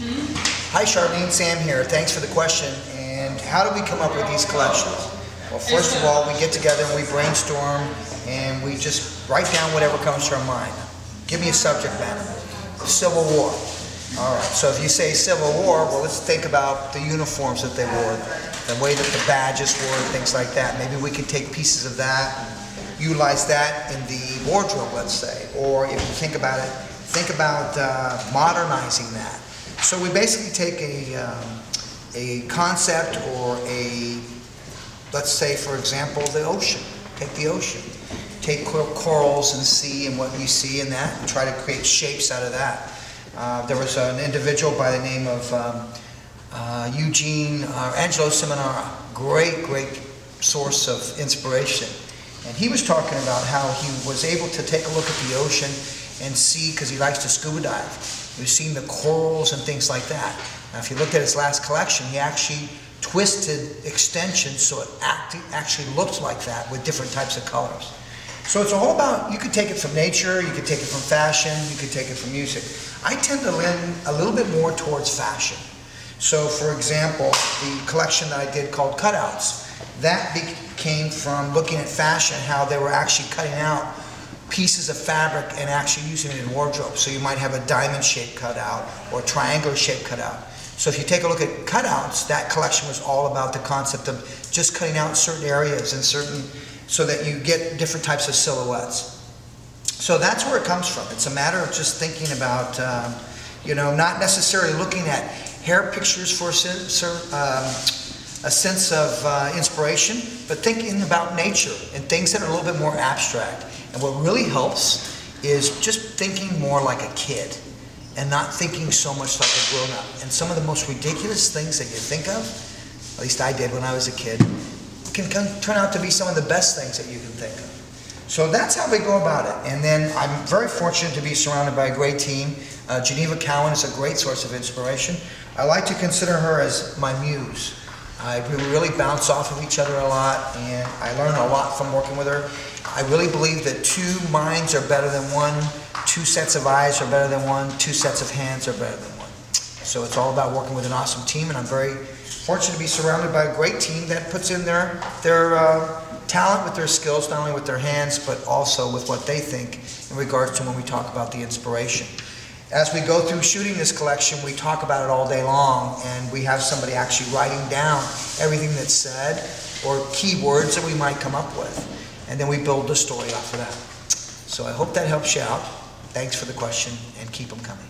Hi Charlene, Sam here. Thanks for the question. And how do we come up with these collections? Well, first of all, we get together and we brainstorm and we just write down whatever comes to our mind. Give me a subject matter. Civil War. All right, so if you say Civil War, well, let's think about the uniforms that they wore, the way that the badges were, things like that. Maybe we can take pieces of that and utilize that in the wardrobe, let's say. Or if you think about it, think about modernizing that. So we basically take a concept or let's say, for example, the ocean. Take the ocean. Take corals and sea and what you see in that and try to create shapes out of that. There was an individual by the name of Angelo Seminara, great source of inspiration. And he was talking about how he was able to take a look at the ocean and see, because he likes to scuba dive. We've seen the corals and things like that. Now, if you looked at his last collection, he actually twisted extensions so it actually looked like that with different types of colors. So it's all about, you could take it from nature, you could take it from fashion, you could take it from music. I tend to lean a little bit more towards fashion. So for example, the collection that I did called Cutouts, that came from looking at fashion, how they were actually cutting out pieces of fabric and actually using it in wardrobe. So you might have a diamond shape cutout or a triangular shape cutout. So if you take a look at cutouts, that collection was all about the concept of just cutting out certain areas and so that you get different types of silhouettes. So that's where it comes from. It's a matter of just thinking about, not necessarily looking at hair pictures for a sense of inspiration, but thinking about nature and things that are a little bit more abstract. And what really helps is just thinking more like a kid and not thinking so much like a grown-up. And some of the most ridiculous things that you think of, at least I did when I was a kid, can turn out to be some of the best things that you can think of. So that's how we go about it. And then I'm very fortunate to be surrounded by a great team. Geneva Cowan is a great source of inspiration. I like to consider her as my muse. We really bounce off of each other a lot, and I learn a lot from working with her. I really believe that two minds are better than one, two sets of eyes are better than one, two sets of hands are better than one. So it's all about working with an awesome team, and I'm very fortunate to be surrounded by a great team that puts in their talent with their skills, not only with their hands, but also with what they think in regards to when we talk about the inspiration. As we go through shooting this collection, we talk about it all day long, and we have somebody actually writing down everything that's said or keywords that we might come up with. And then we build the story off of that. So I hope that helps you out. Thanks for the question, and keep them coming.